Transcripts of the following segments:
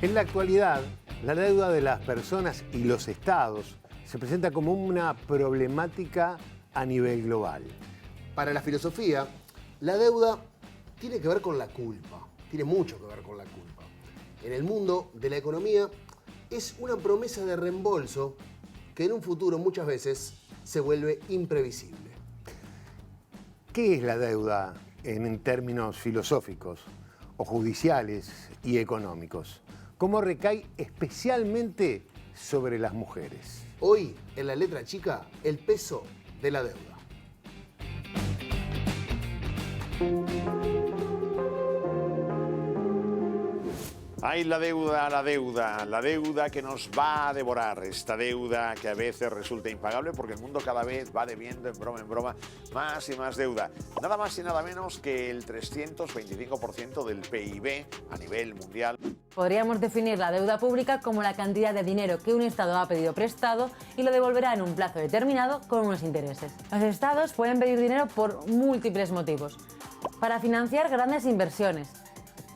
En la actualidad, la deuda de las personas y los estados se presenta como una problemática a nivel global. Para la filosofía, la deuda tiene que ver con la culpa, tiene mucho que ver con la culpa. En el mundo de la economía es una promesa de reembolso que en un futuro muchas veces se vuelve imprevisible. ¿Qué es la deuda en términos filosóficos o judiciales y económicos? ¿Cómo recae especialmente sobre las mujeres? Hoy, en la letra chica, el peso de la deuda. Ay, la deuda que nos va a devorar, esta deuda que a veces resulta impagable porque el mundo cada vez va debiendo en broma más y más deuda. Nada más y nada menos que el 325% del PIB a nivel mundial. Podríamos definir la deuda pública como la cantidad de dinero que un Estado ha pedido prestado y lo devolverá en un plazo determinado con unos intereses. Los Estados pueden pedir dinero por múltiples motivos. Para financiar grandes inversiones,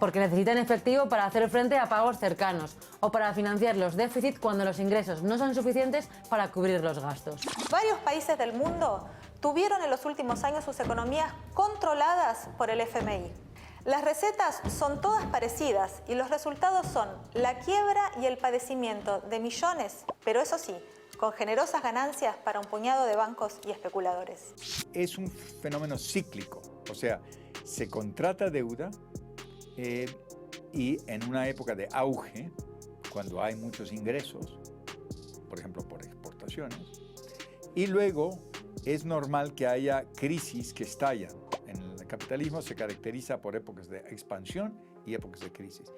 porque necesitan efectivo para hacer frente a pagos cercanos, o para financiar los déficits cuando los ingresos no son suficientes para cubrir los gastos. Varios países del mundo tuvieron en los últimos años sus economías controladas por el FMI. Las recetas son todas parecidas y los resultados son la quiebra y el padecimiento de millones, pero eso sí, con generosas ganancias para un puñado de bancos y especuladores. Es un fenómeno cíclico, o sea, se contrata deuda y en una época de auge, cuando hay muchos ingresos, por ejemplo por exportaciones, y luego es normal que haya crisis que estallan. El capitalismo se caracteriza por épocas de expansión y épocas de crisis.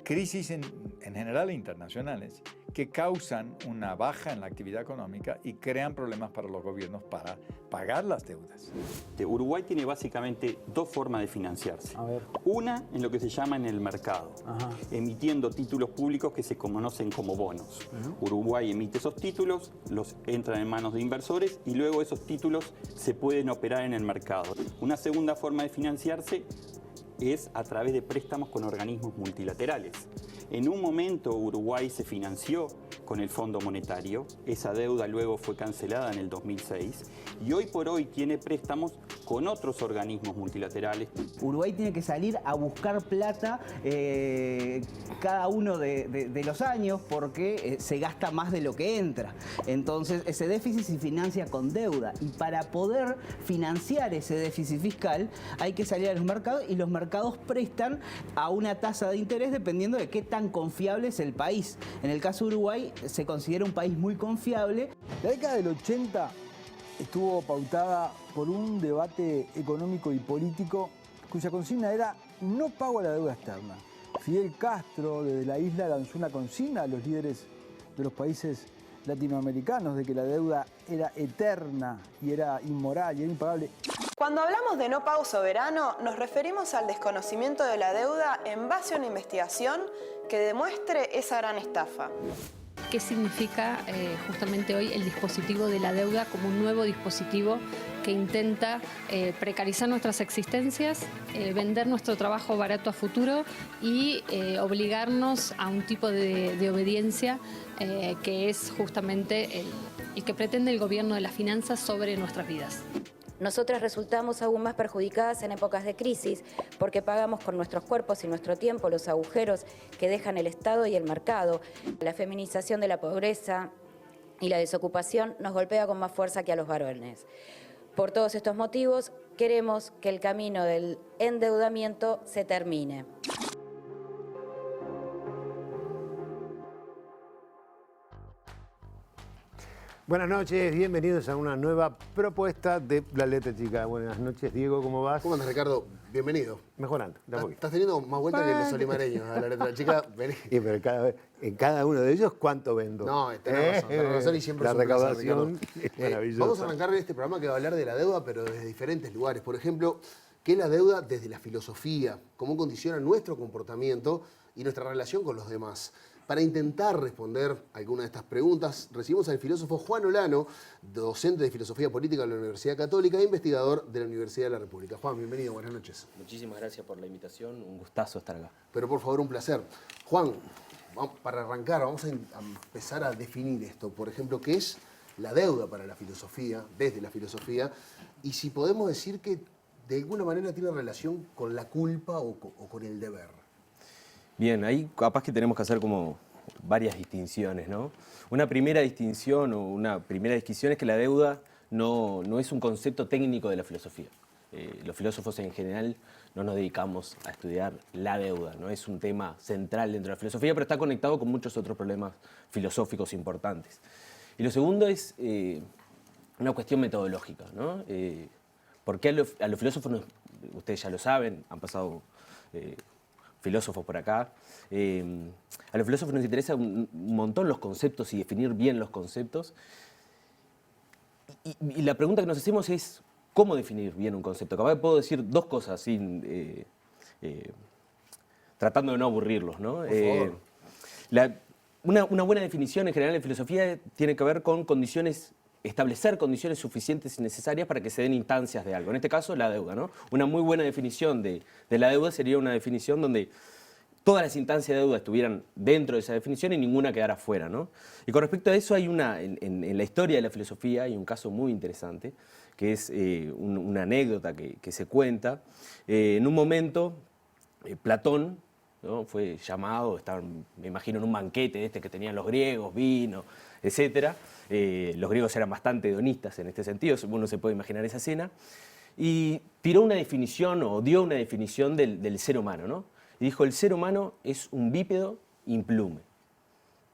Crisis en general internacionales que causan una baja en la actividad económica y crean problemas para los gobiernos para pagar las deudas. Uruguay tiene básicamente dos formas de financiarse. Una en lo que se llama en el mercado, emitiendo títulos públicos que se conocen como bonos. Uruguay emite esos títulos, los entran en manos de inversores y luego esos títulos se pueden operar en el mercado. Una segunda forma de financiarse es a través de préstamos con organismos multilaterales. En un momento Uruguay se financió con el Fondo Monetario, esa deuda luego fue cancelada en el 2006 y hoy por hoy tiene préstamos con otros organismos multilaterales. Uruguay tiene que salir a buscar plata cada uno de los años porque se gasta más de lo que entra. Entonces ese déficit se financia con deuda y para poder financiar ese déficit fiscal hay que salir a los mercados y los mercados prestan a una tasa de interés dependiendo de qué tan confiable es el país. En el caso de Uruguay se considera un país muy confiable. La década del 80 estuvo pautada por un debate económico y político cuya consigna era no pago a la deuda externa. Fidel Castro desde la isla lanzó una consigna a los líderes de los países latinoamericanos de que la deuda era eterna y era inmoral y era impagable. Cuando hablamos de no pago soberano, nos referimos al desconocimiento de la deuda en base a una investigación que demuestre esa gran estafa. ¿Qué significa justamente hoy el dispositivo de la deuda como un nuevo dispositivo que intenta precarizar nuestras existencias, vender nuestro trabajo barato a futuro y obligarnos a un tipo de obediencia que es justamente el que pretende el gobierno de las finanzas sobre nuestras vidas? Nosotras resultamos aún más perjudicadas en épocas de crisis porque pagamos con nuestros cuerpos y nuestro tiempo los agujeros que dejan el Estado y el mercado. La feminización de la pobreza y la desocupación nos golpea con más fuerza que a los varones. Por todos estos motivos, queremos que el camino del endeudamiento se termine. Buenas noches, bienvenidos a una nueva propuesta de La Letra Chica. Buenas noches, Diego, ¿cómo vas? ¿Cómo andas, Ricardo? Bienvenido. Mejorando, de a poquito. Estás teniendo más vueltas que los olimareños a La Letra Chica. Vení. Sí, pero en cada uno de ellos, ¿cuánto vendo? No, tenés razón y siempre la es un placer, recaudación es maravillosa. Vamos a arrancar este programa que va a hablar de la deuda, pero desde diferentes lugares. Por ejemplo, ¿qué es la deuda desde la filosofía? ¿Cómo condiciona nuestro comportamiento y nuestra relación con los demás? Para intentar responder alguna de estas preguntas, recibimos al filósofo Juan Olano, docente de Filosofía Política de la Universidad Católica e investigador de la Universidad de la República. Juan, bienvenido, buenas noches. Muchísimas gracias por la invitación, un gustazo estar acá. Pero por favor, un placer. Juan, para arrancar, vamos a empezar a definir esto. Por ejemplo, ¿qué es la deuda para la filosofía, desde la filosofía? Y si podemos decir que de alguna manera tiene relación con la culpa o con el deber. Bien, ahí capaz que tenemos que hacer como varias distinciones, ¿no? Una primera distinción o una primera disquisición es que la deuda no es un concepto técnico de la filosofía. Los filósofos en general no nos dedicamos a estudiar la deuda, no es un tema central dentro de la filosofía, pero está conectado con muchos otros problemas filosóficos importantes. Y lo segundo es una cuestión metodológica, ¿no? Porque a los filósofos, ustedes ya lo saben, han pasado filósofos por acá, a los filósofos nos interesa un montón los conceptos y definir bien los conceptos. Y la pregunta que nos hacemos es, ¿cómo definir bien un concepto? Capaz puedo decir dos cosas sin, tratando de no aburrirlos, ¿no? Por favor. Una buena definición en general en filosofía tiene que ver con establecer condiciones suficientes y necesarias para que se den instancias de algo. En este caso, la deuda, ¿no? Una muy buena definición de la deuda sería una definición donde todas las instancias de deuda estuvieran dentro de esa definición y ninguna quedara fuera, ¿no? Y con respecto a eso hay en la historia de la filosofía hay un caso muy interesante, que es una anécdota que se cuenta. En un momento, Platón, ¿no? Fue llamado, estaba, me imagino, en un banquete que tenían los griegos, vino, etc. Los griegos eran bastante hedonistas en este sentido, uno se puede imaginar esa escena, y tiró una definición o dio una definición del ser humano, ¿no? Y dijo, el ser humano es un bípedo implume.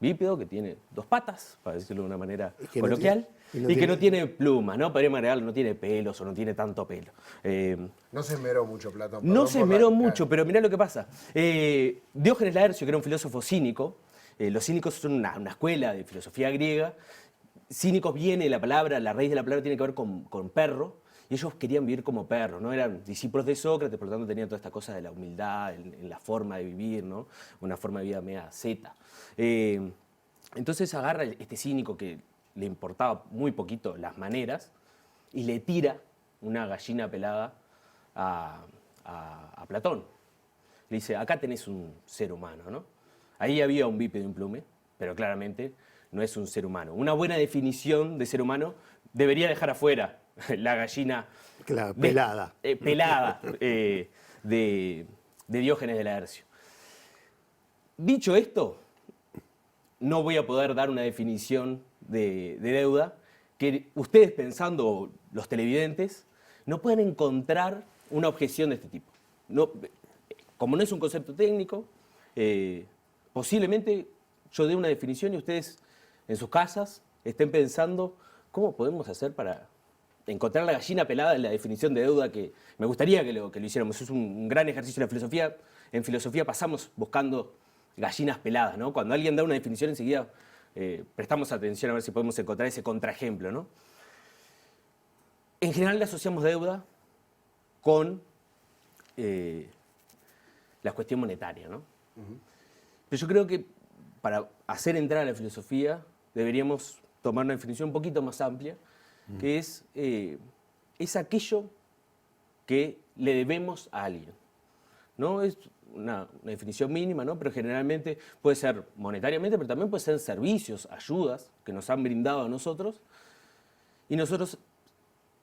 Bípedo que tiene dos patas, para decirlo de una manera coloquial, y que no tiene plumas, ¿no? Podríamos agregarlo, no tiene pelos o no tiene tanto pelo. No se esmeró mucho Platón. No se esmeró mucho, pero mirá lo que pasa. Diógenes Laercio, que era un filósofo cínico, los cínicos son una escuela de filosofía griega. Cínicos viene la palabra, la raíz de la palabra tiene que ver con perro, y ellos querían vivir como perros, ¿no? Eran discípulos de Sócrates, por lo tanto tenían toda esta cosa de la humildad, en la forma de vivir, ¿no? Una forma de vida media zeta. Entonces agarra este cínico que le importaba muy poquito las maneras y le tira una gallina pelada a Platón. Le dice, acá tenés un ser humano, ¿no? Ahí había un bípedo implume, pero claramente no es un ser humano. Una buena definición de ser humano debería dejar afuera la gallina pelada, de Diógenes de Laercio. Dicho esto, no voy a poder dar una definición de deuda que ustedes pensando, los televidentes, no pueden encontrar una objeción de este tipo. No, como no es un concepto técnico, posiblemente yo dé una definición y ustedes en sus casas estén pensando cómo podemos hacer para encontrar la gallina pelada en la definición de deuda que me gustaría que lo hiciéramos. Es un gran ejercicio de la filosofía. En filosofía pasamos buscando gallinas peladas, ¿no? Cuando alguien da una definición enseguida prestamos atención a ver si podemos encontrar ese contraejemplo, ¿no? En general le asociamos deuda con la cuestión monetaria, ¿no? Pero yo creo que para hacer entrar a la filosofía deberíamos tomar una definición un poquito más amplia, que es aquello que le debemos a alguien, ¿no? Es una definición mínima, ¿no? Pero generalmente puede ser monetariamente, pero también puede ser servicios, ayudas que nos han brindado a nosotros, y nosotros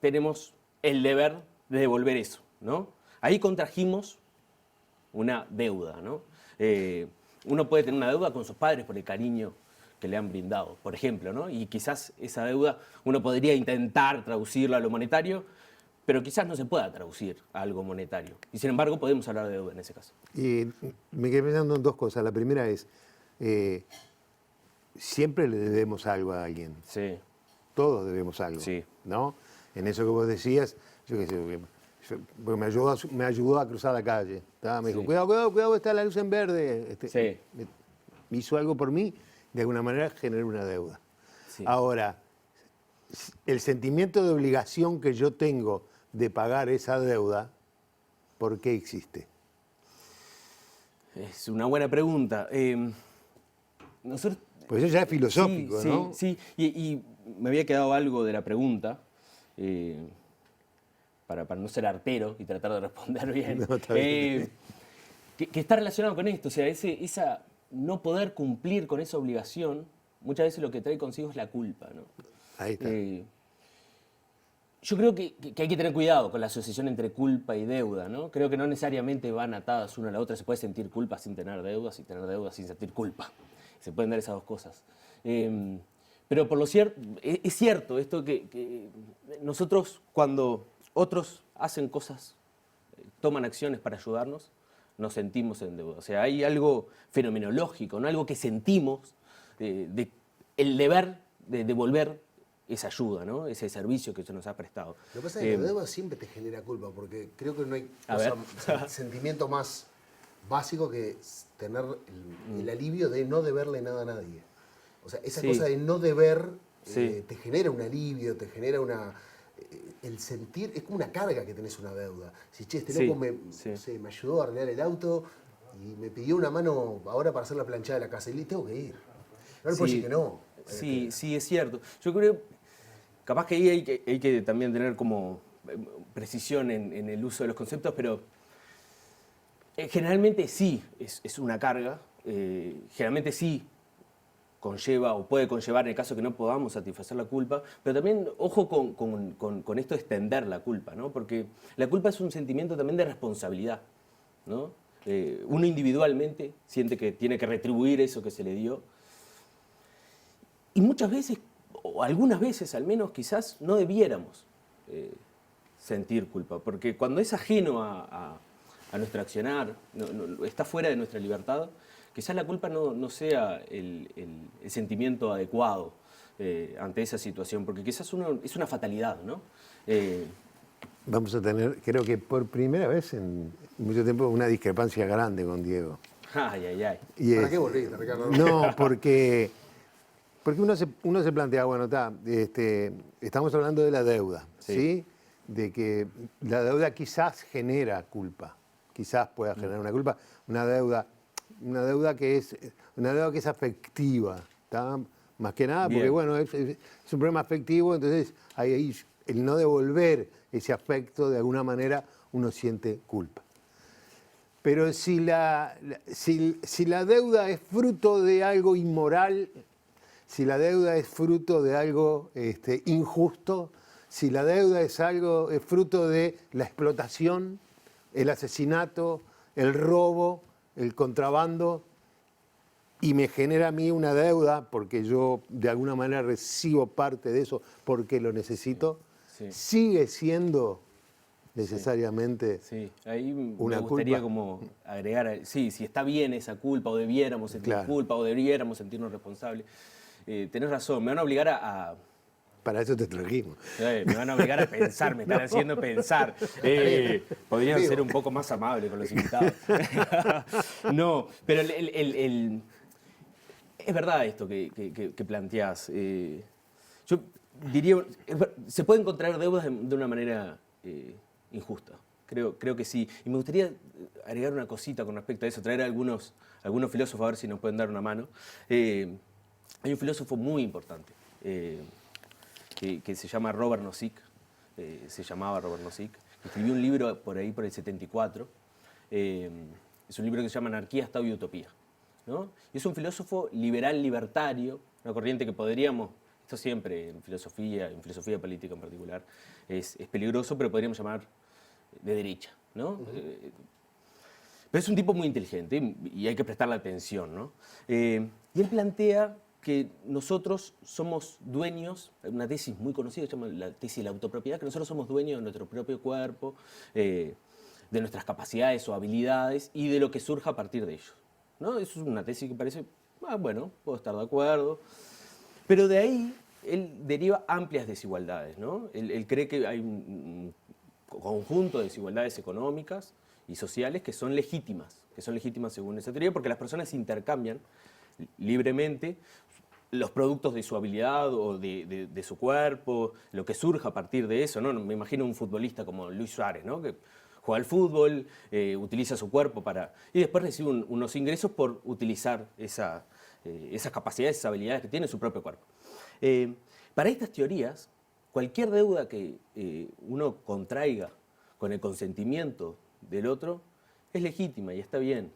tenemos el deber de devolver eso, ¿no? Ahí contrajimos una deuda, ¿no? Uno puede tener una deuda con sus padres por el cariño que le han brindado, por ejemplo, ¿no? Y quizás esa deuda uno podría intentar traducirla a lo monetario, pero quizás no se pueda traducir a algo monetario. Y sin embargo podemos hablar de deuda en ese caso. Y me quedé pensando en dos cosas. La primera es, siempre le debemos algo a alguien. Sí. Todos debemos algo, sí, ¿no? En eso que vos decías, yo qué sé, porque me ayudó a cruzar la calle. Me dijo, cuidado, está la luz en verde. Hizo algo por mí, de alguna manera generó una deuda. Sí. Ahora, el sentimiento de obligación que yo tengo de pagar esa deuda, ¿por qué existe? Es una buena pregunta. Nosotros, pues eso ya es filosófico, ¿no? Sí, y me había quedado algo de la pregunta, para no ser artero y tratar de responder bien, No, está bien. Que está relacionado con esto, o sea, esa no poder cumplir con esa obligación, muchas veces lo que trae consigo es la culpa, ¿no? Ahí está. Yo creo que hay que tener cuidado con la asociación entre culpa y deuda, ¿no? Creo que no necesariamente van atadas una a la otra. Se puede sentir culpa sin tener deudas y tener deudas sin sentir culpa. Se pueden dar esas dos cosas. Pero por lo cierto, es cierto esto que nosotros cuando otros hacen cosas, toman acciones para ayudarnos, nos sentimos en deuda. O sea, hay algo fenomenológico, ¿no? Algo que sentimos, el deber de devolver esa ayuda, ¿no? Ese servicio que se nos ha prestado. Lo que pasa es que la deuda siempre te genera culpa, porque creo que no hay sentimiento más básico que tener el alivio de no deberle nada a nadie. O sea, esa cosa de no deber te genera un alivio, te genera el sentir, es como una carga que tenés una deuda. Si, che, este loco me ayudó a arreglar el auto y me pidió una mano ahora para hacer la planchada de la casa, y le tengo que ir. No le puedo decir que no. Sí, es cierto. Yo creo, capaz que ahí hay que también tener como precisión en el uso de los conceptos, pero generalmente sí es una carga, generalmente sí conlleva o puede conllevar en el caso que no podamos satisfacer la culpa, pero también ojo con esto de extender la culpa, ¿no? Porque la culpa es un sentimiento también de responsabilidad, ¿no? Uno individualmente siente que tiene que retribuir eso que se le dio. Y muchas veces, o algunas veces al menos, quizás no debiéramos sentir culpa, porque cuando es ajeno a nuestro accionar, está fuera de nuestra libertad, quizás la culpa no sea el sentimiento adecuado ante esa situación, porque quizás es una fatalidad, ¿no? Vamos a tener, creo que por primera vez en mucho tiempo, una discrepancia grande con Diego. Ay. ¿Para qué volviste, Ricardo? No, porque uno se plantea, bueno, estamos hablando de la deuda, ¿sí? De que la deuda quizás genera culpa, quizás pueda generar una culpa, una deuda que es afectiva, ¿tá? Más que nada, porque bueno, es un problema afectivo, entonces ahí el no devolver ese afecto, de alguna manera uno siente culpa. Pero si la deuda es fruto de algo inmoral, si la deuda es fruto de algo injusto, si la deuda es fruto de la explotación, el asesinato, el robo, el contrabando, y me genera a mí una deuda porque yo de alguna manera recibo parte de eso porque lo necesito, sigue siendo necesariamente ahí una me gustaría culpa. como agregar, si está bien esa culpa, o debiéramos sentir culpa, o debiéramos sentirnos responsables. Tenés razón, me van a obligar a... Para eso te trajimos. Me van a obligar a pensar, me están haciendo pensar. Podrían ser un poco más amables con los invitados. No, pero es verdad esto que planteás. Yo diría, se pueden contraer deudas de una manera injusta. Creo que sí. Y me gustaría agregar una cosita con respecto a eso, traer a algunos filósofos a ver si nos pueden dar una mano. Hay un filósofo muy importante que se llama Robert Nozick, se llamaba Robert Nozick, que escribió un libro por ahí, por el 74. Es un libro que se llama Anarquía, Estado y Utopía, ¿no? Y es un filósofo liberal libertario, una corriente que podríamos, esto siempre en filosofía política en particular, es peligroso, pero podríamos llamar de derecha, ¿no? Pero es un tipo muy inteligente y hay que prestarle atención, ¿no? Y él plantea que nosotros somos dueños, una tesis muy conocida, se llama la tesis de la autopropiedad, que nosotros somos dueños de nuestro propio cuerpo, de nuestras capacidades o habilidades y de lo que surja a partir de ellos, ¿no? Eso es una tesis que parece, bueno, puedo estar de acuerdo, pero de ahí él deriva amplias desigualdades, ¿no? Él cree que hay un conjunto de desigualdades económicas y sociales que son legítimas según esa teoría, porque las personas intercambian libremente los productos de su habilidad o de su cuerpo, lo que surja a partir de eso, ¿no? Me imagino un futbolista como Luis Suárez, ¿no? Que juega al fútbol, utiliza su cuerpo y después recibe unos ingresos por utilizar esas capacidades, esas habilidades que tiene su propio cuerpo. Para estas teorías, cualquier deuda que uno contraiga con el consentimiento del otro es legítima y está bien.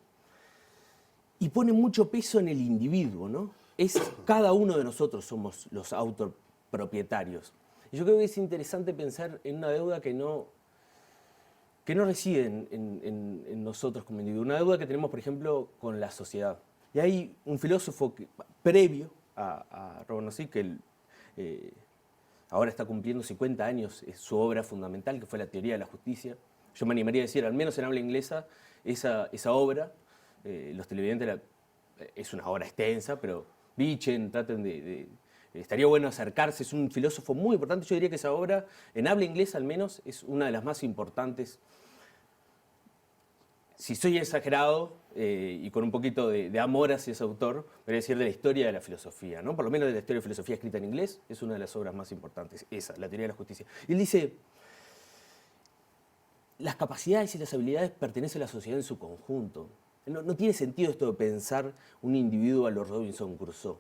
y pone mucho peso en el individuo, ¿no? Cada uno de nosotros somos los autopropietarios. Y yo creo que es interesante pensar en una deuda que no reside en nosotros como individuos. Una deuda que tenemos, por ejemplo, con la sociedad. Y hay un filósofo previo a Robert Nozick, que ahora está cumpliendo 50 años, es su obra fundamental, que fue la teoría de la justicia. Yo me animaría a decir, al menos en habla inglesa, esa obra, los televidentes, es una obra extensa, pero traten de estaría bueno acercarse, es un filósofo muy importante. Yo diría que esa obra, en habla inglesa al menos, es una de las más importantes. Si soy exagerado y con un poquito de amor hacia ese autor, voy a decir de la historia de la filosofía, ¿no? Por lo menos de la historia de filosofía escrita en inglés, es una de las obras más importantes, esa, la teoría de la justicia. Y él dice, las capacidades y las habilidades pertenecen a la sociedad en su conjunto. No tiene sentido esto de pensar un individuo a lo Robinson Crusoe.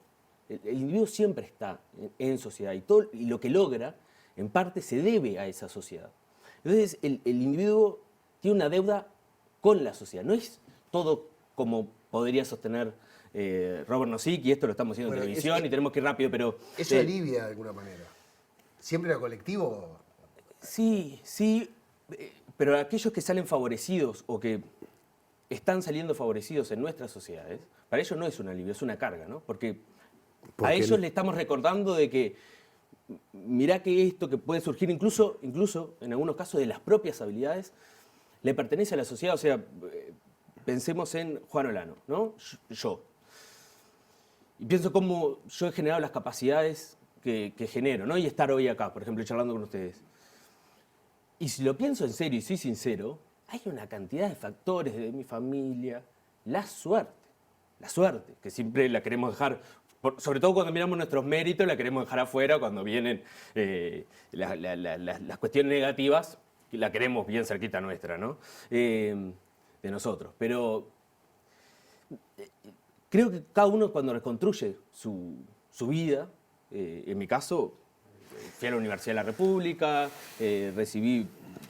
El individuo siempre está en sociedad y lo que logra, en parte, se debe a esa sociedad. Entonces, el individuo tiene una deuda con la sociedad. No es todo como podría sostener Robert Nozick, y esto lo estamos haciendo en televisión y tenemos que ir rápido, pero... Eso alivia de alguna manera. ¿Siempre era colectivo? Sí, pero aquellos que salen favorecidos o que están saliendo favorecidos en nuestras sociedades, para ellos no es un alivio, es una carga, ¿no? Porque a ellos le estamos recordando de que mirá que esto que puede surgir incluso en algunos casos de las propias habilidades, le pertenece a la sociedad. O sea, pensemos en Juan Olano, ¿no? Yo. Y pienso cómo yo he generado las capacidades que genero, ¿no? Y estar hoy acá, por ejemplo, charlando con ustedes. Y si lo pienso en serio y soy sincero, hay una cantidad de factores de mi familia, la suerte, que siempre la queremos dejar, sobre todo cuando miramos nuestros méritos, la queremos dejar afuera, cuando vienen las cuestiones negativas, la queremos bien cerquita nuestra, ¿no? De nosotros. Pero creo que cada uno cuando reconstruye su vida, en mi caso, fui a la Universidad de la República, recibí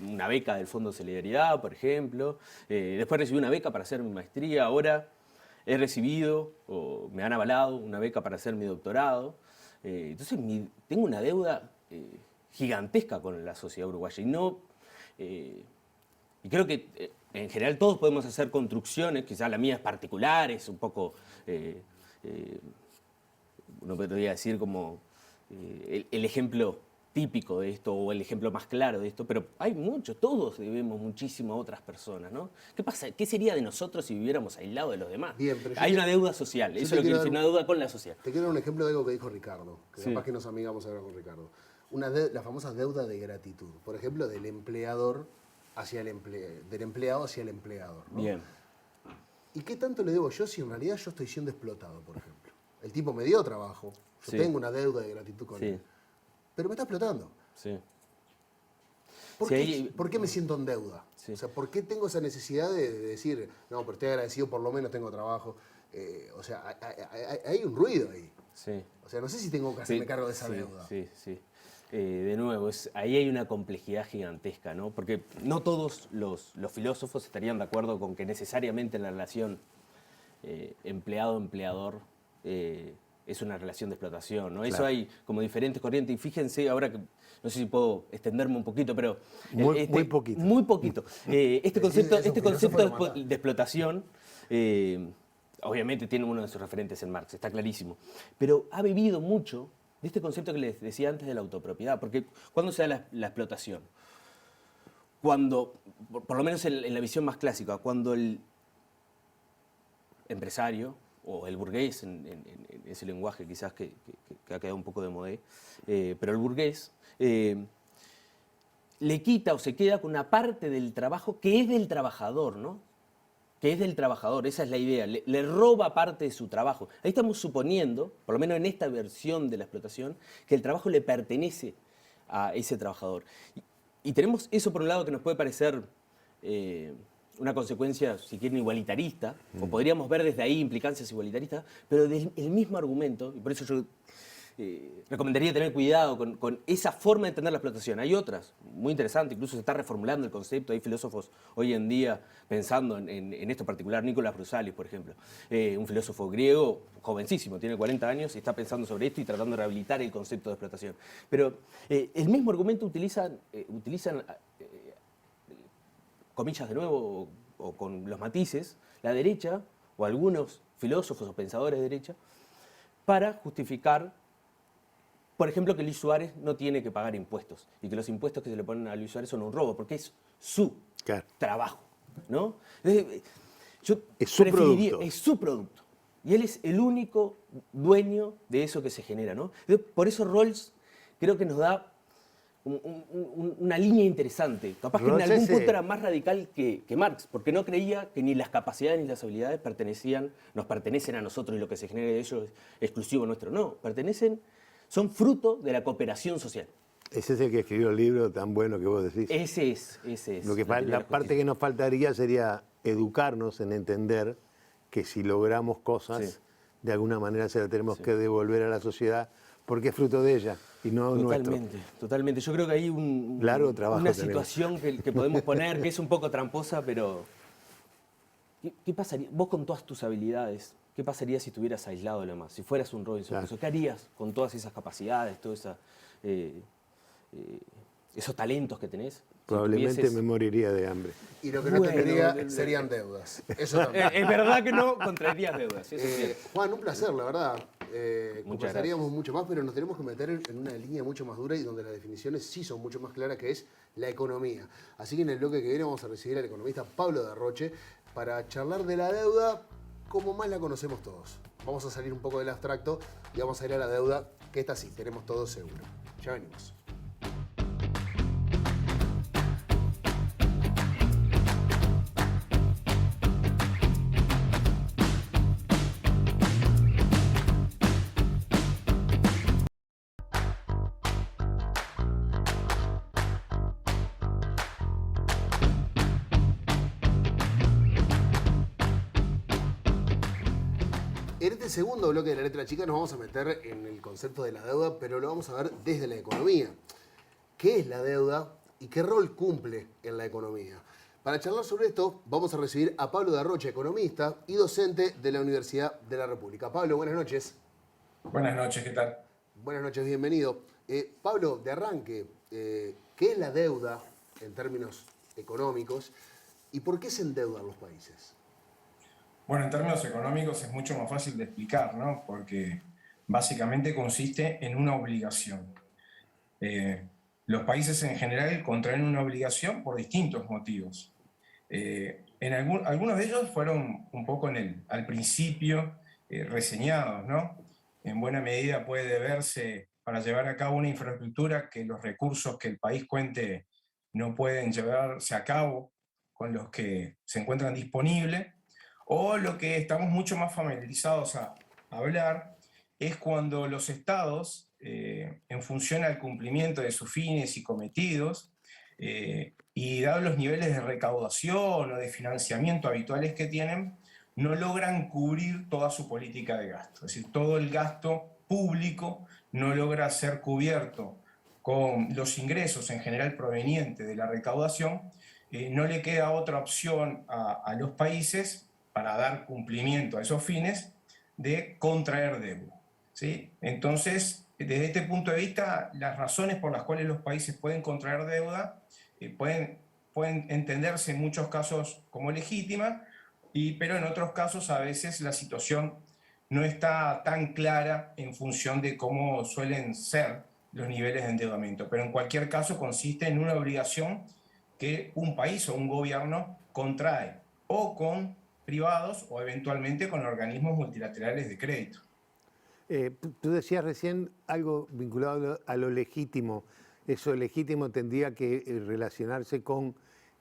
una beca del Fondo de Solidaridad, por ejemplo, después recibí una beca para hacer mi maestría, ahora he recibido, o me han avalado, una beca para hacer mi doctorado. Entonces tengo una deuda gigantesca con la sociedad uruguaya y creo que en general todos podemos hacer construcciones, quizás la mía es particular, es un poco, uno podría decir como el ejemplo típico de esto o el ejemplo más claro de esto, pero hay muchos, todos debemos muchísimo a otras personas, ¿no? ¿Qué pasa? ¿Qué sería de nosotros si viviéramos aislados de los demás? Bien, pero hay una deuda social, eso es lo que quiero decir, una deuda con la sociedad. Te quiero dar un ejemplo de algo que dijo Ricardo, que capaz que nos amigamos ahora con Ricardo. La famosa deuda de gratitud, por ejemplo, del empleador hacia del empleado hacia el empleador, ¿no? Bien. ¿Y qué tanto le debo yo si en realidad yo estoy siendo explotado, por ejemplo? El tipo me dio trabajo, yo tengo una deuda de gratitud con él, pero me está explotando. Sí. ¿Por qué me siento en deuda? O sea, ¿por qué tengo esa necesidad de decir, no, pero estoy agradecido, por lo menos tengo trabajo? O sea, hay un ruido ahí. Sí. O sea, no sé si tengo que hacerme cargo de esa deuda. Sí. De nuevo, ahí hay una complejidad gigantesca, ¿no? Porque no todos los filósofos estarían de acuerdo con que necesariamente la relación empleado-empleador es una relación de explotación, ¿no? Claro. Eso hay como diferentes corrientes. Y fíjense, ahora que no sé si puedo extenderme un poquito, pero... Muy poquito. Muy poquito. Este concepto de explotación, obviamente tiene uno de sus referentes en Marx, está clarísimo. Pero ha vivido mucho de este concepto que les decía antes de la autopropiedad. Porque ¿cuándo se da la explotación? Cuando, por lo menos en la visión más clásica, cuando el empresario o el burgués, en ese lenguaje quizás que ha quedado un poco de modé, pero el burgués le quita o se queda con una parte del trabajo que es del trabajador, ¿no? Que es del trabajador, esa es la idea, le roba parte de su trabajo. Ahí estamos suponiendo, por lo menos en esta versión de la explotación, que el trabajo le pertenece a ese trabajador. Y tenemos eso por un lado que nos puede parecer una consecuencia, si quieren, igualitarista, o podríamos ver desde ahí implicancias igualitaristas, pero del mismo argumento, y por eso yo recomendaría tener cuidado con esa forma de entender la explotación. Hay otras, muy interesantes, incluso se está reformulando el concepto. Hay filósofos hoy en día pensando en esto particular, Nicolás Brusalis, por ejemplo, un filósofo griego, jovencísimo, tiene 40 años y está pensando sobre esto y tratando de rehabilitar el concepto de explotación. Pero el mismo argumento utilizan comillas de nuevo, o con los matices, la derecha, o algunos filósofos o pensadores de derecha, para justificar, por ejemplo, que Luis Suárez no tiene que pagar impuestos y que los impuestos que se le ponen a Luis Suárez son un robo, porque es su trabajo, ¿no? Es su producto. Es su producto. Y él es el único dueño de eso que se genera, ¿no? Por eso Rawls creo que nos da una línea interesante. Capaz que en algún punto era más radical que Marx, porque no creía que ni las capacidades ni las habilidades nos pertenecen a nosotros y lo que se genera de ellos es exclusivo nuestro. No, son fruto de la cooperación social. Ese es el que escribió el libro tan bueno que vos decís. Ese es. La parte que nos faltaría sería educarnos en entender que si logramos cosas, de alguna manera se las tenemos que devolver a la sociedad, porque es fruto de ella y no nuestro. Totalmente. Yo creo que hay una situación que podemos poner que es un poco tramposa, pero ¿qué pasaría? Vos con todas tus habilidades, ¿qué pasaría si estuvieras aislado de lo demás? Si fueras un Robinson Crusoe, ¿qué harías con todas esas capacidades, todos esos talentos que tenés? Probablemente me moriría de hambre. Y lo que no tendría serían deudas. Eso también. Es verdad que no contraerías deudas. Juan, un placer, la verdad. Conversaríamos mucho más, pero nos tenemos que meter en una línea mucho más dura y donde las definiciones sí son mucho más claras, que es la economía. Así que en el bloque que viene vamos a recibir al economista Pablo Darroche para charlar de la deuda como más la conocemos todos. Vamos a salir un poco del abstracto y vamos a ir a la deuda, que esta sí, tenemos todo seguro. Ya venimos. En este segundo bloque de La Letra Chica nos vamos a meter en el concepto de la deuda, pero lo vamos a ver desde la economía. ¿Qué es la deuda y qué rol cumple en la economía? Para charlar sobre esto, vamos a recibir a Pablo Darroche, economista y docente de la Universidad de la República. Pablo, buenas noches. Buenas noches, ¿qué tal? Buenas noches, bienvenido. Pablo, de arranque, ¿qué es la deuda en términos económicos y por qué se endeudan los países? Bueno, en términos económicos es mucho más fácil de explicar, ¿no? Porque básicamente consiste en una obligación. Los países en general contraen una obligación por distintos motivos. Algunos de ellos fueron un poco al principio reseñados, ¿no? En buena medida puede deberse para llevar a cabo una infraestructura que los recursos que el país cuente no pueden llevarse a cabo con los que se encuentran disponibles. O lo que estamos mucho más familiarizados a hablar es cuando los estados, en función al cumplimiento de sus fines y cometidos, y dados los niveles de recaudación o de financiamiento habituales que tienen, no logran cubrir toda su política de gasto. Es decir, todo el gasto público no logra ser cubierto con los ingresos en general provenientes de la recaudación. No le queda otra opción a los países para dar cumplimiento a esos fines, de contraer deuda, ¿sí? Entonces, desde este punto de vista, las razones por las cuales los países pueden contraer deuda pueden entenderse en muchos casos como legítimas, pero en otros casos a veces la situación no está tan clara en función de cómo suelen ser los niveles de endeudamiento. Pero en cualquier caso consiste en una obligación que un país o un gobierno contrae, o con privados o eventualmente con organismos multilaterales de crédito. Tú decías recién algo vinculado a lo legítimo. Eso legítimo tendría que relacionarse con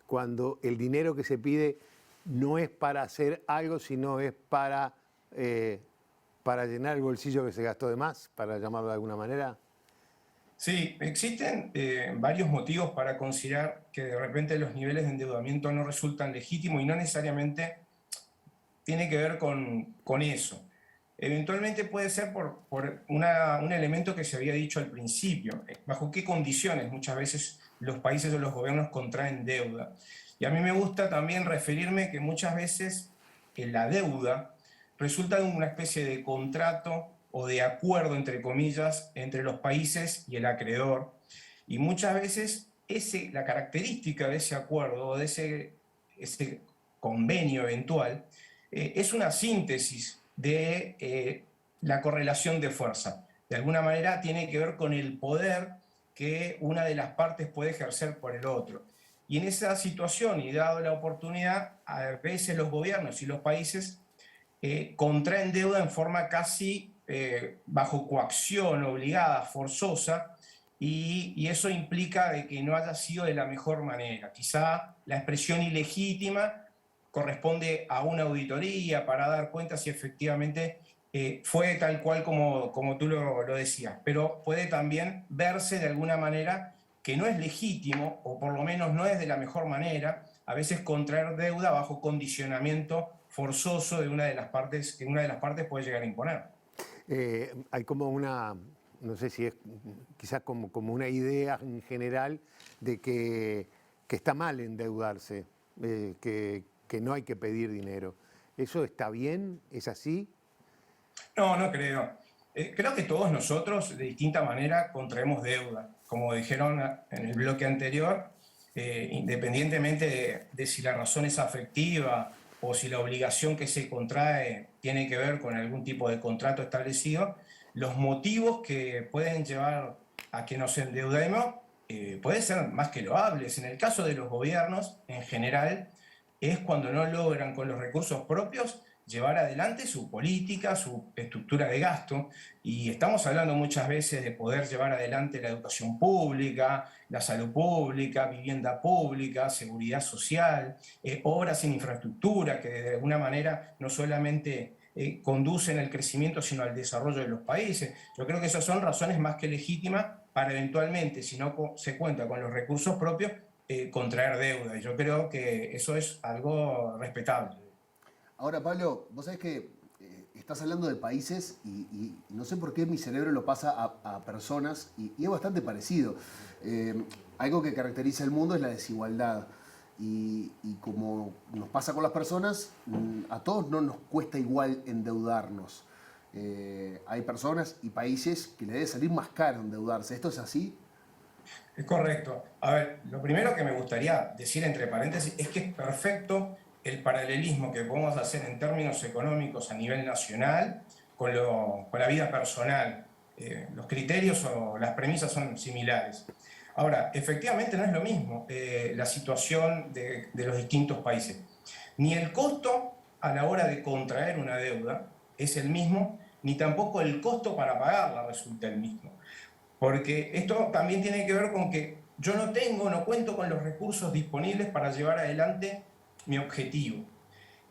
cuando el dinero que se pide no es para hacer algo, sino es para llenar el bolsillo que se gastó de más, para llamarlo de alguna manera. Sí, existen varios motivos para considerar que de repente los niveles de endeudamiento no resultan legítimos y no necesariamente tiene que ver con eso. eventualmente puede ser por un elemento que se había dicho al principio, bajo qué condiciones muchas veces los países o los gobiernos contraen deuda. Y a mí me gusta también referirme que muchas veces la deuda resulta de una especie de contrato o de acuerdo, entre comillas, entre los países y el acreedor. Y muchas veces la característica de ese acuerdo o de ese convenio eventual es una síntesis de la correlación de fuerza. De alguna manera tiene que ver con el poder que una de las partes puede ejercer por el otro. Y en esa situación, y dado la oportunidad, a veces los gobiernos y los países contraen deuda en forma casi bajo coacción, obligada, forzosa, y eso implica de que no haya sido de la mejor manera. Quizá la expresión ilegítima corresponde a una auditoría para dar cuenta si efectivamente fue tal cual como tú lo decías, pero puede también verse de alguna manera que no es legítimo, o por lo menos no es de la mejor manera, a veces contraer deuda bajo condicionamiento forzoso de una de las partes, que una de las partes puede llegar a imponer. Hay como una, no sé si es quizás como una idea en general de que está mal endeudarse, que no hay que pedir dinero. ¿Eso está bien? ¿Es así? No, no creo. Creo que todos nosotros de distinta manera contraemos deuda. Como dijeron en el bloque anterior, independientemente de si la razón es afectiva o si la obligación que se contrae tiene que ver con algún tipo de contrato establecido, los motivos que pueden llevar a que nos endeudemos pueden ser más que loables. En el caso de los gobiernos, en general, es cuando no logran con los recursos propios llevar adelante su política, su estructura de gasto, y estamos hablando muchas veces de poder llevar adelante la educación pública, la salud pública, vivienda pública, seguridad social, obras en infraestructura que de alguna manera no solamente conducen al crecimiento sino al desarrollo de los países. Yo creo que esas son razones más que legítimas para eventualmente, si no se cuenta con los recursos propios, contraer deuda. Y yo creo que eso es algo respetable. Ahora, Pablo, vos sabés que estás hablando de países y no sé por qué mi cerebro lo pasa a personas y es bastante parecido. Algo que caracteriza el mundo es la desigualdad y como nos pasa con las personas, a todos no nos cuesta igual endeudarnos. Hay personas y países que le debe salir más caro endeudarse. ¿Esto es así? Es correcto. A ver, lo primero que me gustaría decir entre paréntesis es que es perfecto el paralelismo que podemos hacer en términos económicos a nivel nacional con la vida personal. Los criterios o las premisas son similares. Ahora, efectivamente no es lo mismo la situación de los distintos países. Ni el costo a la hora de contraer una deuda es el mismo, ni tampoco el costo para pagarla resulta el mismo. Porque esto también tiene que ver con que yo no cuento con los recursos disponibles para llevar adelante mi objetivo.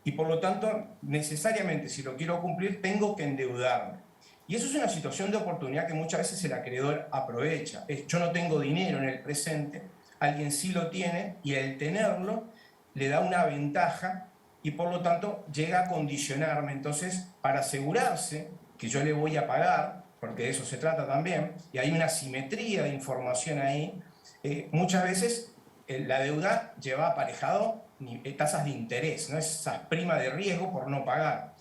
Y por lo tanto, necesariamente, si lo quiero cumplir, tengo que endeudarme. Y eso es una situación de oportunidad que muchas veces el acreedor aprovecha. Yo no tengo dinero en el presente, alguien sí lo tiene, y al tenerlo le da una ventaja y por lo tanto llega a condicionarme. Entonces, para asegurarse que yo le voy a pagar, porque de eso se trata también, y hay una simetría de información ahí, muchas veces la deuda lleva aparejado tasas de interés, ¿no? Esa prima de riesgo por no pagar.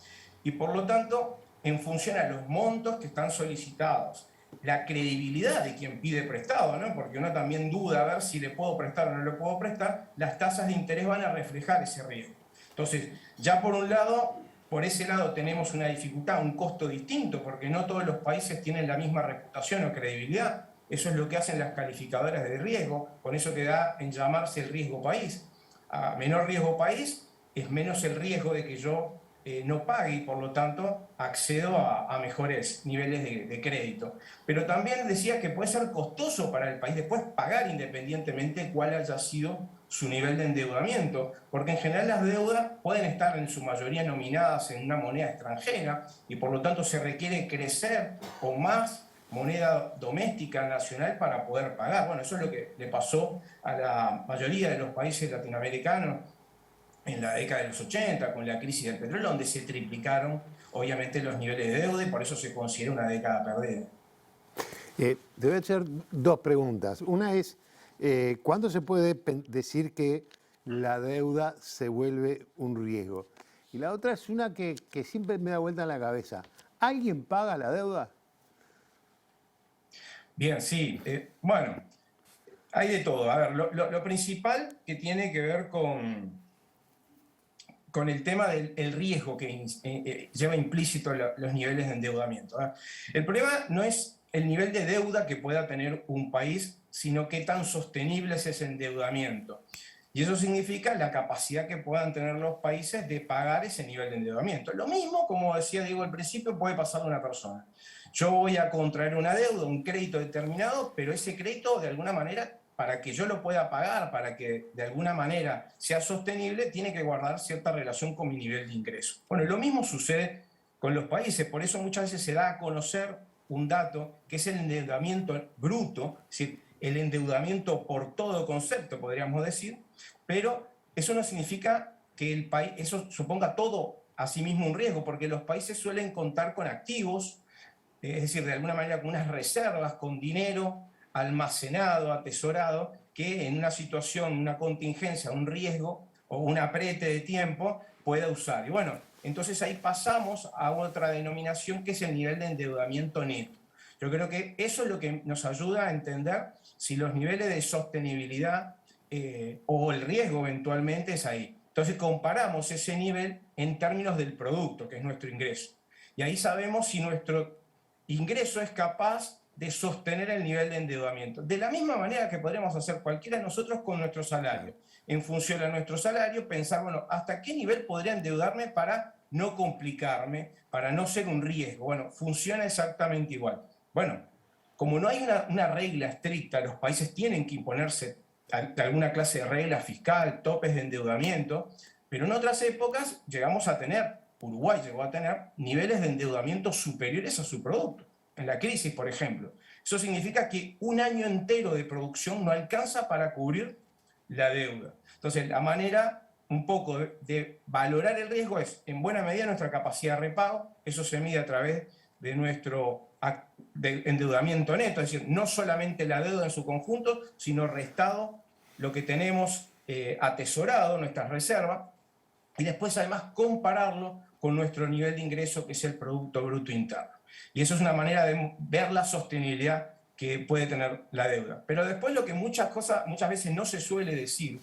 Y por lo tanto, en función a los montos que están solicitados, la credibilidad de quien pide prestado, ¿no? Porque uno también duda a ver si le puedo prestar o no le puedo prestar, las tasas de interés van a reflejar ese riesgo. Entonces, ya por ese lado tenemos una dificultad, un costo distinto, porque no todos los países tienen la misma reputación o credibilidad. Eso es lo que hacen las calificadoras de riesgo, con eso que da en llamarse el riesgo país. A menor riesgo país es menos el riesgo de que yo no pague y por lo tanto accedo a mejores niveles de crédito. Pero también decía que puede ser costoso para el país después pagar independientemente cuál haya sido su nivel de endeudamiento, porque en general las deudas pueden estar en su mayoría nominadas en una moneda extranjera y por lo tanto se requiere crecer con más moneda doméstica nacional para poder pagar. Bueno, eso es lo que le pasó a la mayoría de los países latinoamericanos en la década de los 80, con la crisis del petróleo, donde se triplicaron obviamente los niveles de deuda y por eso se considera una década perdida. Te voy a hacer dos preguntas. Una es, ¿cuándo se puede decir que la deuda se vuelve un riesgo? Y la otra es una que siempre me da vuelta en la cabeza. ¿Alguien paga la deuda? Bien, sí. Bueno, hay de todo. A ver, lo principal que tiene que ver con el tema del riesgo que lleva implícito los niveles de endeudamiento. El problema no es el nivel de deuda que pueda tener un país, sino qué tan sostenible es ese endeudamiento. Y eso significa la capacidad que puedan tener los países de pagar ese nivel de endeudamiento. Lo mismo, como decía Diego al principio, puede pasar a una persona. Yo voy a contraer una deuda, un crédito determinado, pero ese crédito, de alguna manera, para que yo lo pueda pagar, para que de alguna manera sea sostenible, tiene que guardar cierta relación con mi nivel de ingreso. Bueno, lo mismo sucede con los países, por eso muchas veces se da a conocer un dato que es el endeudamiento bruto, es decir, el endeudamiento por todo concepto, podríamos decir, pero eso no significa que el país, eso suponga todo a sí mismo un riesgo, porque los países suelen contar con activos, es decir, de alguna manera con unas reservas, con dinero almacenado, atesorado, que en una situación, una contingencia, un riesgo o un aprete de tiempo pueda usar. Y bueno, entonces ahí pasamos a otra denominación que es el nivel de endeudamiento neto. Yo creo que eso es lo que nos ayuda a entender si los niveles de sostenibilidad o el riesgo eventualmente es ahí. Entonces comparamos ese nivel en términos del producto, que es nuestro ingreso. Y ahí sabemos si nuestro ingreso es capaz de sostener el nivel de endeudamiento. De la misma manera que podríamos hacer cualquiera de nosotros con nuestro salario. En función de nuestro salario, pensar, bueno, ¿hasta qué nivel podría endeudarme para no complicarme, para no ser un riesgo? Bueno, funciona exactamente igual. Bueno, como no hay una regla estricta, los países tienen que imponerse alguna clase de regla fiscal, topes de endeudamiento, pero en otras épocas llegamos a tener, Uruguay llegó a tener niveles de endeudamiento superiores a su producto. En la crisis, por ejemplo. Eso significa que un año entero de producción no alcanza para cubrir la deuda. Entonces, la manera un poco de valorar el riesgo es, en buena medida, nuestra capacidad de repago. Eso se mide a través de nuestro endeudamiento neto, es decir, no solamente la deuda en su conjunto, sino restado lo que tenemos atesorado, nuestras reservas, y después además compararlo con nuestro nivel de ingreso, que es el Producto Bruto Interno. Y eso es una manera de ver la sostenibilidad que puede tener la deuda. Pero después lo que muchas veces no se suele decir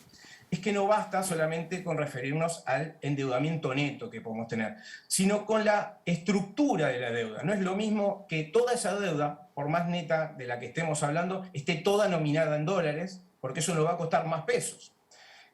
es que no basta solamente con referirnos al endeudamiento neto que podemos tener, sino con la estructura de la deuda. No es lo mismo que toda esa deuda, por más neta de la que estemos hablando, esté toda nominada en dólares, porque eso nos va a costar más pesos.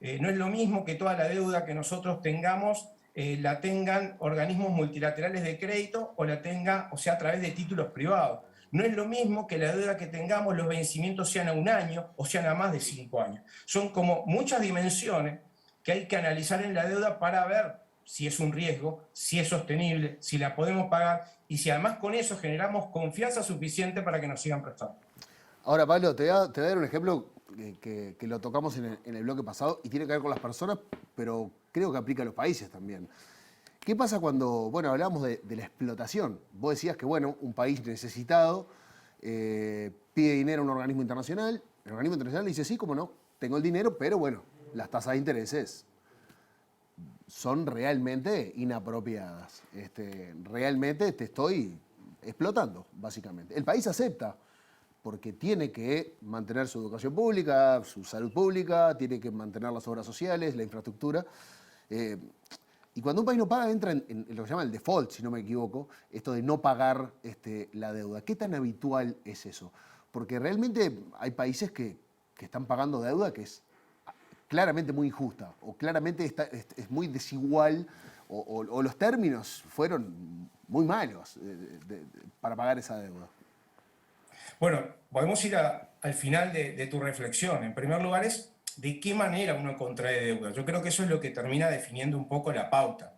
No es lo mismo que toda la deuda que nosotros tengamos la tengan organismos multilaterales de crédito o sea a través de títulos privados. No es lo mismo que la deuda que tengamos, los vencimientos sean a un año o sean a más de 5 años. Son como muchas dimensiones que hay que analizar en la deuda para ver si es un riesgo, si es sostenible, si la podemos pagar y si además con eso generamos confianza suficiente para que nos sigan prestando. Ahora, Pablo, te voy a dar un ejemplo que lo tocamos en el bloque pasado y tiene que ver con las personas, pero creo que aplica a los países también. ¿Qué pasa cuando, bueno, hablamos de la explotación? Vos decías que, bueno, un país necesitado pide dinero a un organismo internacional, el organismo internacional dice, sí, cómo no, tengo el dinero, pero bueno, las tasas de intereses son realmente inapropiadas. Realmente te estoy explotando, básicamente. El país acepta, porque tiene que mantener su educación pública, su salud pública, tiene que mantener las obras sociales, la infraestructura. Y cuando un país no paga, entra en lo que se llama el default, si no me equivoco, esto de no pagar la deuda. ¿Qué tan habitual es eso? Porque realmente hay países que están pagando deuda que es claramente muy injusta, o claramente es muy desigual, o los términos fueron muy malos para pagar esa deuda. Bueno, podemos ir al final de tu reflexión. En primer lugar es de qué manera uno contrae deuda. Yo creo que eso es lo que termina definiendo un poco la pauta.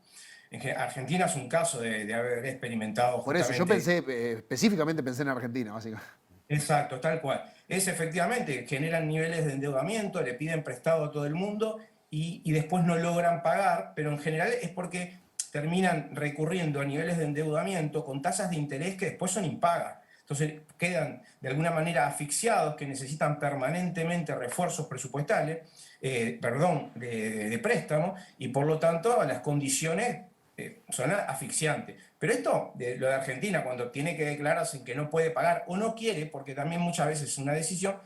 Argentina es un caso de haber experimentado Por eso, yo específicamente pensé en Argentina, básicamente. Exacto, tal cual. Es efectivamente, generan niveles de endeudamiento, le piden prestado a todo el mundo y después no logran pagar, pero en general es porque terminan recurriendo a niveles de endeudamiento con tasas de interés que después son impagas. Entonces quedan de alguna manera asfixiados, que necesitan permanentemente refuerzos presupuestales, de préstamo, y por lo tanto las condiciones son asfixiantes. Pero esto, lo de Argentina, cuando tiene que declararse que no puede pagar o no quiere, porque también muchas veces es una decisión,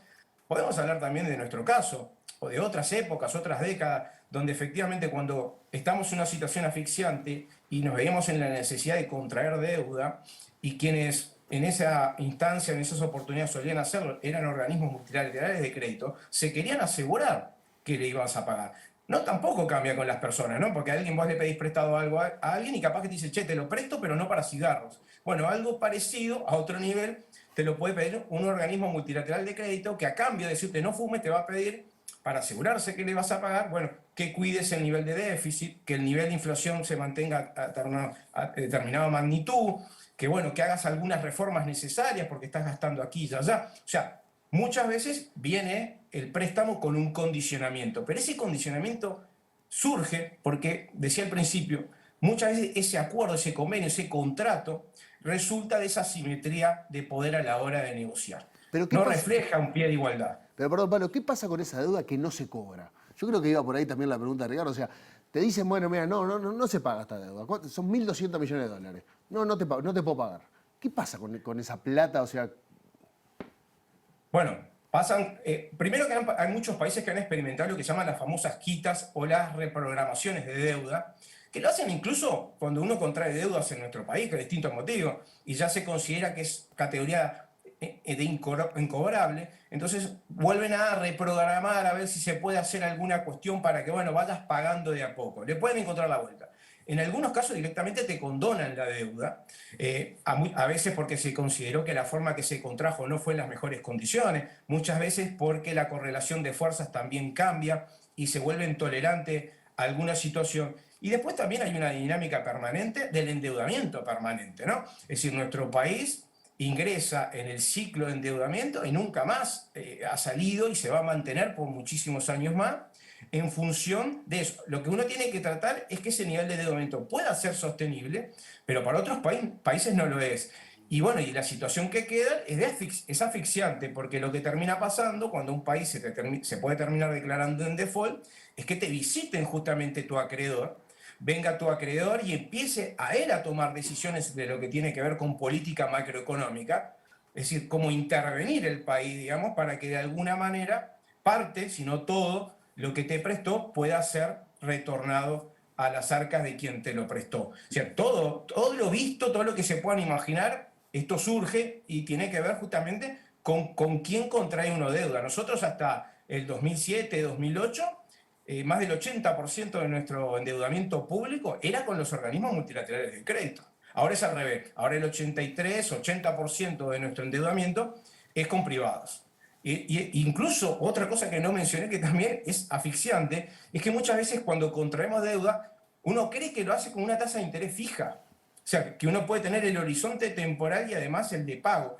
podemos hablar también de nuestro caso, o de otras épocas, otras décadas, donde efectivamente cuando estamos en una situación asfixiante y nos veíamos en la necesidad de contraer deuda, y quienes en esa instancia, en esas oportunidades solían hacerlo, eran organismos multilaterales de crédito, se querían asegurar que le ibas a pagar. No, tampoco cambia con las personas, ¿no? Porque a alguien vos le pedís prestado algo a alguien y capaz que te dice, che, te lo presto, pero no para cigarros. Bueno, algo parecido, a otro nivel, te lo puede pedir un organismo multilateral de crédito que a cambio de decirte no fumes, te va a pedir, para asegurarse que le vas a pagar, bueno, que cuides el nivel de déficit, que el nivel de inflación se mantenga a determinada magnitud, que bueno, que hagas algunas reformas necesarias porque estás gastando aquí y allá. O sea, muchas veces viene el préstamo con un condicionamiento, pero ese condicionamiento surge porque, decía al principio, muchas veces ese acuerdo, ese convenio, ese contrato, resulta de esa asimetría de poder a la hora de negociar. ¿Pero no refleja un pie de igualdad. Pero perdón, Pablo, ¿qué pasa con esa deuda que no se cobra? Yo creo que iba por ahí también la pregunta de Ricardo. O sea, te dicen, bueno, mira, no se paga esta deuda. Son 1.200 millones de dólares. No te puedo pagar. ¿Qué pasa con esa plata? O sea... Bueno, pasan... primero que hay muchos países que han experimentado lo que llaman las famosas quitas o las reprogramaciones de deuda, que lo hacen incluso cuando uno contrae deudas en nuestro país, por distintos motivos, y ya se considera que es categoría de incobrable, entonces vuelven a reprogramar a ver si se puede hacer alguna cuestión para que, bueno, vayas pagando de a poco. Le pueden encontrar la vuelta. En algunos casos directamente te condonan la deuda, a veces porque se consideró que la forma que se contrajo no fue en las mejores condiciones, muchas veces porque la correlación de fuerzas también cambia y se vuelve intolerante a alguna situación. Y después también hay una dinámica permanente del endeudamiento permanente, ¿no? Es decir, nuestro país ingresa en el ciclo de endeudamiento y nunca más ha salido y se va a mantener por muchísimos años más en función de eso. Lo que uno tiene que tratar es que ese nivel de endeudamiento pueda ser sostenible, pero para otros países no lo es. Y bueno, y la situación que queda es asfixiante, porque lo que termina pasando cuando un país se puede terminar declarando en default es que te visiten justamente tu acreedor, venga tu acreedor y empiece a él a tomar decisiones de lo que tiene que ver con política macroeconómica, es decir, cómo intervenir el país, digamos, para que de alguna manera parte, si no todo, lo que te prestó pueda ser retornado a las arcas de quien te lo prestó. O sea, todo lo visto, todo lo que se puedan imaginar, esto surge y tiene que ver justamente con quién contrae uno deuda. Nosotros hasta el 2007, 2008, más del 80% de nuestro endeudamiento público era con los organismos multilaterales de crédito. Ahora es al revés. Ahora el 80% de nuestro endeudamiento es con privados. Incluso otra cosa que no mencioné que también es asfixiante, es que muchas veces cuando contraemos deuda, uno cree que lo hace con una tasa de interés fija. O sea, que uno puede tener el horizonte temporal y además el de pago.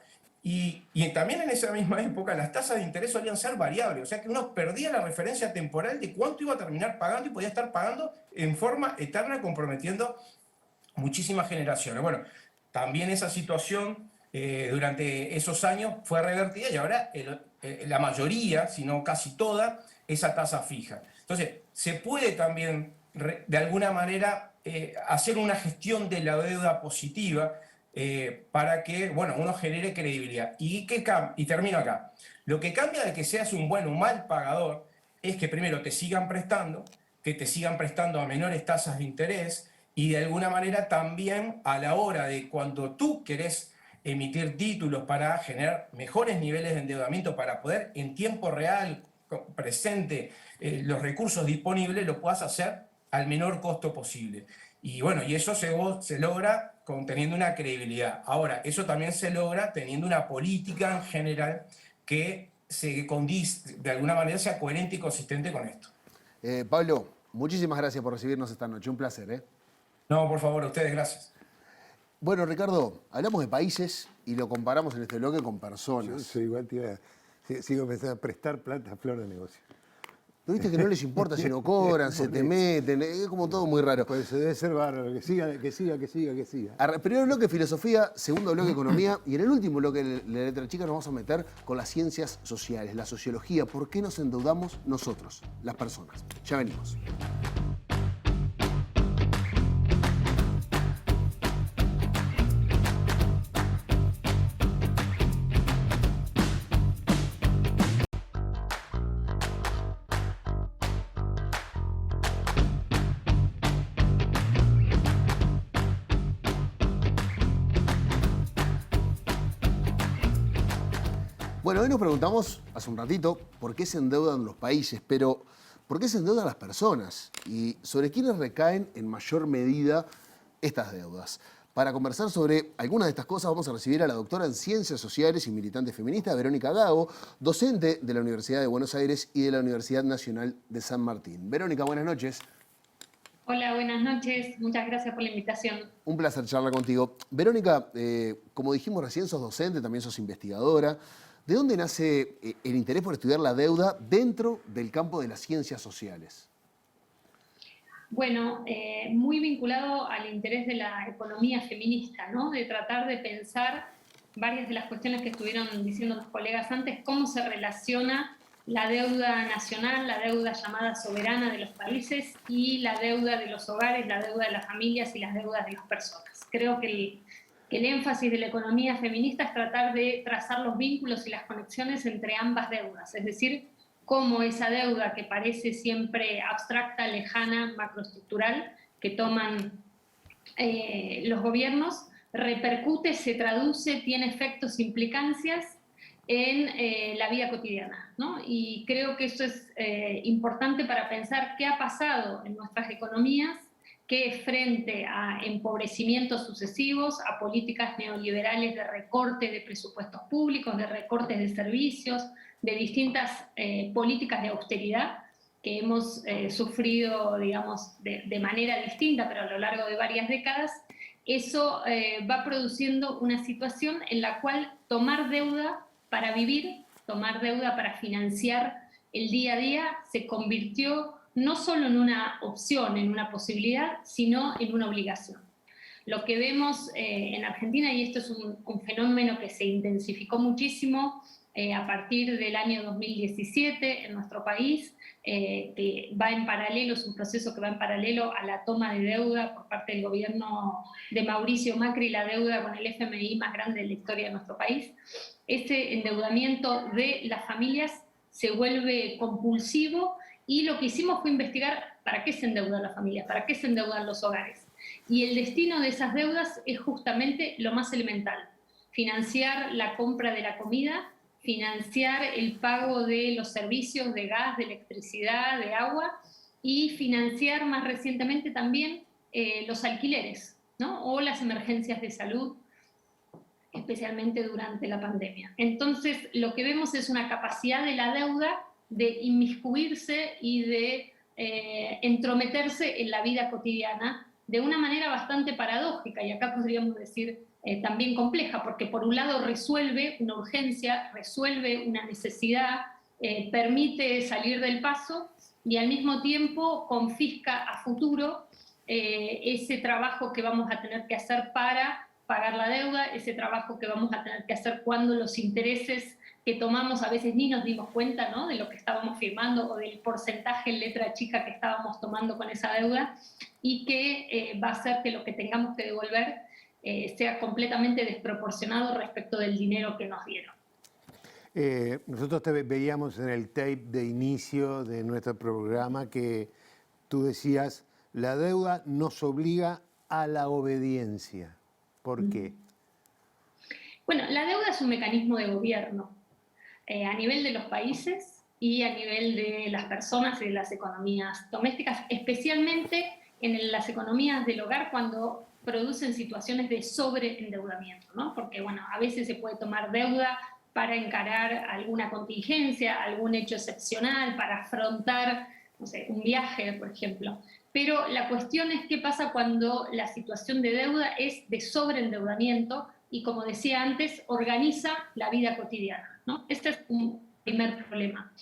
Y también en esa misma época las tasas de interés solían ser variables, o sea que uno perdía la referencia temporal de cuánto iba a terminar pagando y podía estar pagando en forma eterna, comprometiendo muchísimas generaciones. Bueno, también esa situación durante esos años fue revertida y ahora la mayoría, si no casi toda, esa tasa fija. Entonces, se puede también de alguna manera hacer una gestión de la deuda positiva, para que, bueno, uno genere credibilidad. Y termino acá. Lo que cambia de que seas un buen o mal pagador es que primero te sigan prestando, que te sigan prestando a menores tasas de interés y de alguna manera también a la hora de cuando tú querés emitir títulos para generar mejores niveles de endeudamiento para poder en tiempo real, presente, los recursos disponibles, lo puedas hacer al menor costo posible. Y bueno, y eso se logra teniendo una credibilidad. Ahora, eso también se logra teniendo una política en general que de alguna manera sea coherente y consistente con esto. Pablo, muchísimas gracias por recibirnos esta noche. Un placer, No, por favor, a ustedes, gracias. Bueno, Ricardo, hablamos de países y lo comparamos en este bloque con personas. Yo igual sigo pensando, prestar plata a flor de negocio. Pero viste que no les importa si no cobran, se te meten, es como todo muy raro. Pues debe ser bárbaro, que siga. Primer bloque filosofía, segundo bloque economía y en el último bloque de la letra chica nos vamos a meter con las ciencias sociales, la sociología, por qué nos endeudamos nosotros, las personas. Ya venimos. Bueno, hoy nos preguntamos hace un ratito por qué se endeudan los países, pero ¿por qué se endeudan las personas? Y sobre quiénes recaen en mayor medida estas deudas. Para conversar sobre algunas de estas cosas vamos a recibir a la doctora en Ciencias Sociales y militante feminista Verónica Gago, docente de la Universidad de Buenos Aires y de la Universidad Nacional de San Martín. Verónica, buenas noches. Hola, buenas noches. Muchas gracias por la invitación. Un placer charlar contigo. Verónica, como dijimos recién, sos docente, también sos investigadora. ¿De dónde nace el interés por estudiar la deuda dentro del campo de las ciencias sociales? Bueno, muy vinculado al interés de la economía feminista, ¿no? De tratar de pensar varias de las cuestiones que estuvieron diciendo los colegas antes, cómo se relaciona la deuda nacional, la deuda llamada soberana de los países y la deuda de los hogares, la deuda de las familias y las deudas de las personas. Creo que el énfasis de la economía feminista es tratar de trazar los vínculos y las conexiones entre ambas deudas, es decir, cómo esa deuda que parece siempre abstracta, lejana, macroestructural, que toman los gobiernos, repercute, se traduce, tiene efectos, implicancias en la vida cotidiana, ¿no? Y creo que eso es importante para pensar qué ha pasado en nuestras economías, que frente a empobrecimientos sucesivos, a políticas neoliberales de recorte de presupuestos públicos, de recortes de servicios, de distintas políticas de austeridad que hemos sufrido, digamos, de manera distinta, pero a lo largo de varias décadas, eso va produciendo una situación en la cual tomar deuda para vivir, tomar deuda para financiar el día a día, se convirtió no solo en una opción, en una posibilidad, sino en una obligación. Lo que vemos en Argentina, y esto es un fenómeno que se intensificó muchísimo a partir del año 2017 en nuestro país, que va en paralelo, es un proceso que va en paralelo a la toma de deuda por parte del gobierno de Mauricio Macri, la deuda con el FMI más grande de la historia de nuestro país. Ese endeudamiento de las familias se vuelve compulsivo. Y lo que hicimos fue investigar para qué se endeudan las familias, para qué se endeudan los hogares. Y el destino de esas deudas es justamente lo más elemental: financiar la compra de la comida, financiar el pago de los servicios de gas, de electricidad, de agua, y financiar más recientemente también los alquileres, ¿no? O las emergencias de salud, especialmente durante la pandemia. Entonces, lo que vemos es una capacidad de la deuda de inmiscuirse y de entrometerse en la vida cotidiana de una manera bastante paradójica, y acá podríamos decir también compleja, porque por un lado resuelve una urgencia, resuelve una necesidad, permite salir del paso, y al mismo tiempo confisca a futuro ese trabajo que vamos a tener que hacer para pagar la deuda, ese trabajo que vamos a tener que hacer cuando los intereses que tomamos a veces ni nos dimos cuenta, ¿no?, de lo que estábamos firmando o del porcentaje en letra chica que estábamos tomando con esa deuda, y que va a hacer que lo que tengamos que devolver sea completamente desproporcionado respecto del dinero que nos dieron. Nosotros te veíamos en el tape de inicio de nuestro programa que tú decías, la deuda nos obliga a la obediencia. ¿Por qué? Bueno, la deuda es un mecanismo de gobierno a nivel de los países y a nivel de las personas y de las economías domésticas, especialmente en las economías del hogar cuando producen situaciones de sobreendeudamiento, ¿no? Porque, bueno, a veces se puede tomar deuda para encarar alguna contingencia, algún hecho excepcional, para afrontar, no sé, un viaje, por ejemplo. Pero la cuestión es qué pasa cuando la situación de deuda es de sobreendeudamiento y, como decía antes, organiza la vida cotidiana, ¿no? Este es un primer problema.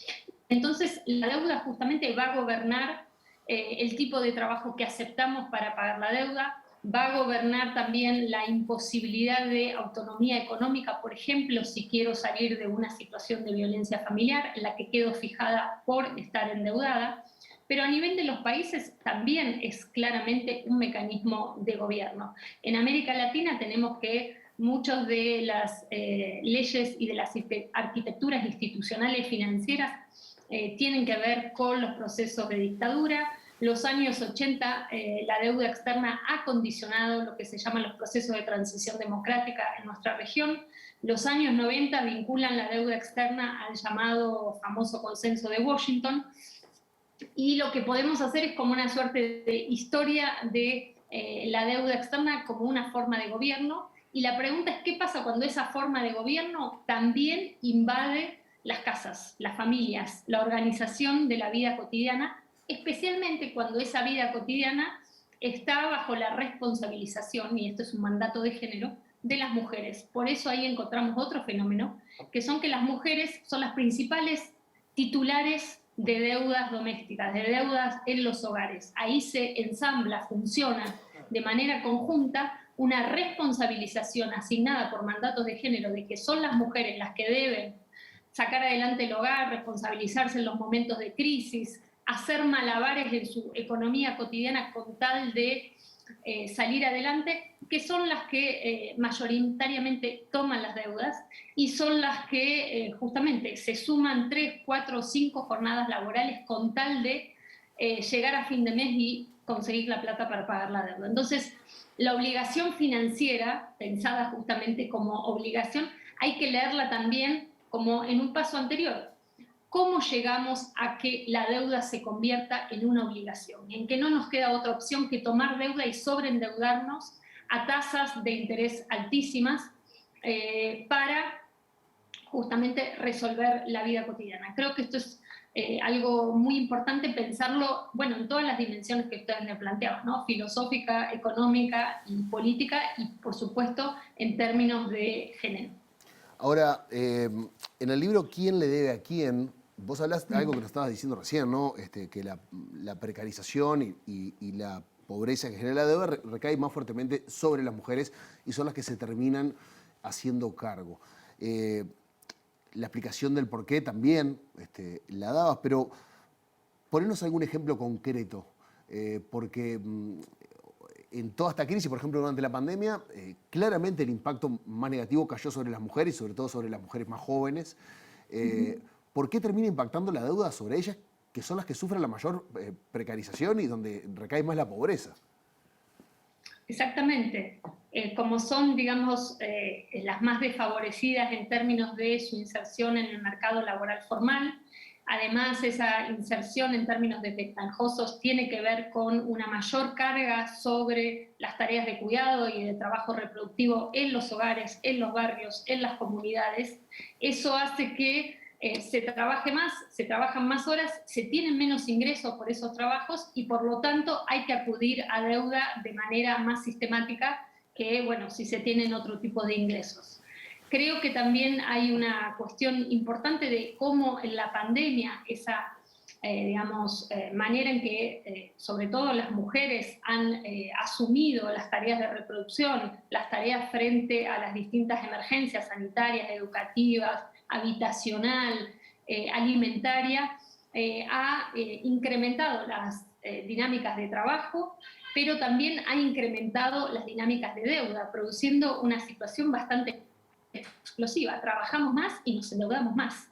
Entonces, la deuda justamente va a gobernar el tipo de trabajo que aceptamos para pagar la deuda, va a gobernar también la imposibilidad de autonomía económica, por ejemplo, si quiero salir de una situación de violencia familiar en la que quedo fijada por estar endeudada, pero a nivel de los países también es claramente un mecanismo de gobierno. En América Latina tenemos que muchas de las leyes y de las arquitecturas institucionales financieras tienen que ver con los procesos de dictadura. Los años 80, la deuda externa ha condicionado lo que se llaman los procesos de transición democrática en nuestra región. Los años 90 vinculan la deuda externa al llamado famoso consenso de Washington. Y lo que podemos hacer es como una suerte de historia de la deuda externa como una forma de gobierno. Y la pregunta es, ¿qué pasa cuando esa forma de gobierno también invade las casas, las familias, la organización de la vida cotidiana, especialmente cuando esa vida cotidiana está bajo la responsabilización, y esto es un mandato de género, de las mujeres? Por eso ahí encontramos otro fenómeno, que son que las mujeres son las principales titulares de deudas domésticas, de deudas en los hogares. Ahí se ensambla, funciona de manera conjunta una responsabilización asignada por mandatos de género de que son las mujeres las que deben sacar adelante el hogar, responsabilizarse en los momentos de crisis, hacer malabares en su economía cotidiana con tal de salir adelante, que son las que mayoritariamente toman las deudas y son las que justamente se suman 3, 4, 5 jornadas laborales con tal de llegar a fin de mes y conseguir la plata para pagar la deuda. Entonces, la obligación financiera, pensada justamente como obligación, hay que leerla también como en un paso anterior. ¿Cómo llegamos a que la deuda se convierta en una obligación? En que no nos queda otra opción que tomar deuda y sobreendeudarnos a tasas de interés altísimas para justamente resolver la vida cotidiana. Creo que esto es algo muy importante pensarlo, bueno, en todas las dimensiones que ustedes me planteaban, ¿no? Filosófica, económica y política, y por supuesto en términos de género. Ahora, en el libro ¿Quién le debe a quién? Vos hablaste de algo que nos estabas diciendo recién, ¿no? Que la precarización y la pobreza que genera la deuda recae más fuertemente sobre las mujeres y son las que se terminan haciendo cargo. La explicación del por qué también la dabas, pero ponernos algún ejemplo concreto, porque en toda esta crisis, por ejemplo, durante la pandemia, claramente el impacto más negativo cayó sobre las mujeres, sobre todo sobre las mujeres más jóvenes. ¿Por qué termina impactando la deuda sobre ellas, que son las que sufren la mayor precarización y donde recae más la pobreza? Exactamente. Como son, digamos, las más desfavorecidas en términos de su inserción en el mercado laboral formal. Además, esa inserción en términos de desventajosos tiene que ver con una mayor carga sobre las tareas de cuidado y de trabajo reproductivo en los hogares, en los barrios, en las comunidades. Eso hace que se trabaje más, se trabajan más horas, se tienen menos ingresos por esos trabajos y por lo tanto hay que acudir a deuda de manera más sistemática que, bueno, si se tienen otro tipo de ingresos. Creo que también hay una cuestión importante de cómo en la pandemia esa, manera en que sobre todo las mujeres han asumido las tareas de reproducción, las tareas frente a las distintas emergencias sanitarias, educativas, habitacional, alimentaria, ha incrementado las dinámicas de trabajo, pero también ha incrementado las dinámicas de deuda, produciendo una situación bastante explosiva. Trabajamos más y nos endeudamos más.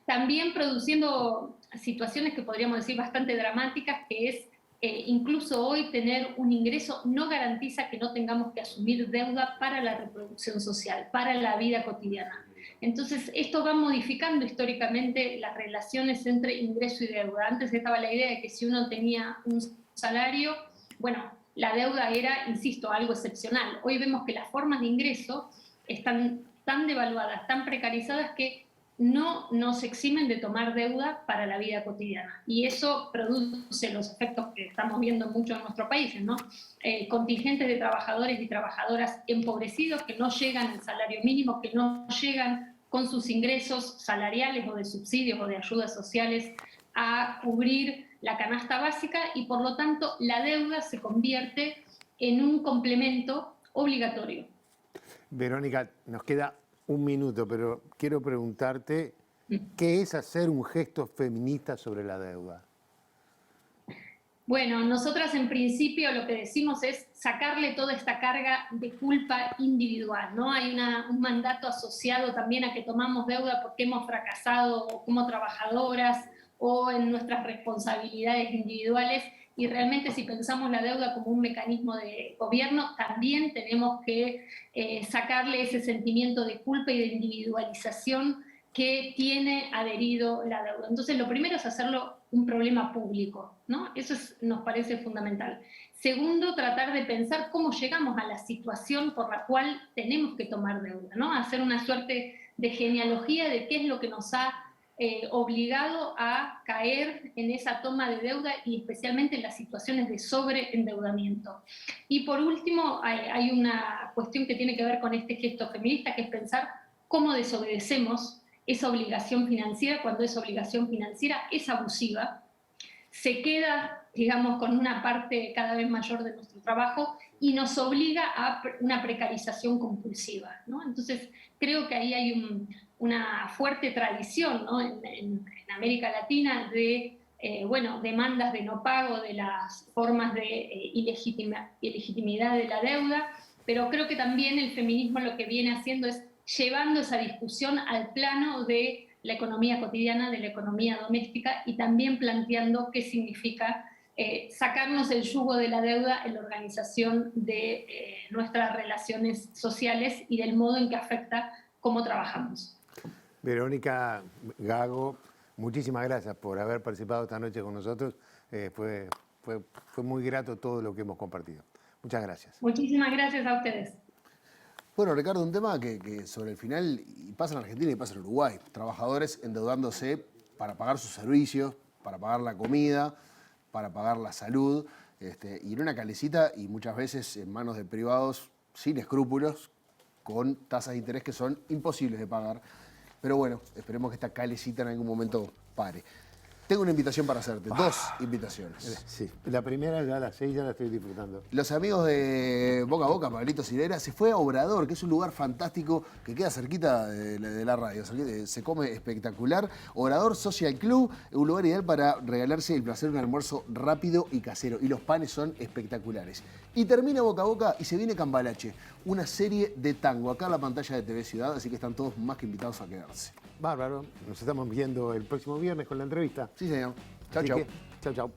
También produciendo situaciones que podríamos decir bastante dramáticas, que es incluso hoy tener un ingreso no garantiza que no tengamos que asumir deuda para la reproducción social, para la vida cotidiana. Entonces, esto va modificando históricamente las relaciones entre ingreso y deuda. Antes estaba la idea de que si uno tenía un salario, bueno, la deuda era, insisto, algo excepcional. Hoy vemos que las formas de ingreso están tan devaluadas, tan precarizadas que no nos eximen de tomar deuda para la vida cotidiana. Y eso produce los efectos que estamos viendo mucho en nuestro país, ¿no? Contingentes de trabajadores y trabajadoras empobrecidos que no llegan al salario mínimo, que no llegan con sus ingresos salariales o de subsidios o de ayudas sociales a cubrir la canasta básica y por lo tanto la deuda se convierte en un complemento obligatorio. Verónica, nos queda un minuto, pero quiero preguntarte, ¿qué es hacer un gesto feminista sobre la deuda? Bueno, nosotras en principio lo que decimos es sacarle toda esta carga de culpa individual, ¿no? Hay un mandato asociado también a que tomamos deuda porque hemos fracasado como trabajadoras o en nuestras responsabilidades individuales, y realmente si pensamos la deuda como un mecanismo de gobierno, también tenemos que sacarle ese sentimiento de culpa y de individualización que tiene adherido la deuda. Entonces, lo primero es hacerlo un problema público, ¿no? Eso nos parece fundamental. Segundo, tratar de pensar cómo llegamos a la situación por la cual tenemos que tomar deuda, ¿no? Hacer una suerte de genealogía de qué es lo que nos ha obligado a caer en esa toma de deuda y especialmente en las situaciones de sobreendeudamiento. Y por último, hay una cuestión que tiene que ver con este gesto feminista, que es pensar cómo desobedecemos esa obligación financiera cuando esa obligación financiera es abusiva, se queda, digamos, con una parte cada vez mayor de nuestro trabajo y nos obliga a una precarización compulsiva, ¿no? Entonces, creo que ahí hay una fuerte tradición, ¿no? en América Latina de demandas de no pago, de las formas de ilegitimidad de la deuda, pero creo que también el feminismo lo que viene haciendo es llevando esa discusión al plano de la economía cotidiana, de la economía doméstica, y también planteando qué significa sacarnos el yugo de la deuda en la organización de nuestras relaciones sociales y del modo en que afecta cómo trabajamos. Verónica Gago, muchísimas gracias por haber participado esta noche con nosotros. Fue muy grato todo lo que hemos compartido. Muchas gracias. Muchísimas gracias a ustedes. Bueno, Ricardo, un tema que sobre el final y pasa en Argentina y pasa en Uruguay. Trabajadores endeudándose para pagar sus servicios, para pagar la comida, para pagar la salud, y en una calecita y muchas veces en manos de privados sin escrúpulos, con tasas de interés que son imposibles de pagar. Pero bueno, esperemos que esta calecita en algún momento pare. Tengo una invitación para hacerte, dos invitaciones. Sí, la primera ya a las 6 ya la estoy disfrutando. Los amigos de Boca a Boca, Pablito Cirera, se fue a Obrador, que es un lugar fantástico que queda cerquita de la radio. Se come espectacular. Obrador Social Club, un lugar ideal para regalarse el placer de un almuerzo rápido y casero. Y los panes son espectaculares. Y termina Boca a Boca y se viene Cambalache, una serie de tango acá en la pantalla de TV Ciudad, así que están todos más que invitados a quedarse. Bárbaro, nos estamos viendo el próximo viernes con la entrevista. Sí, señor. Chau, chau. Chau, chau.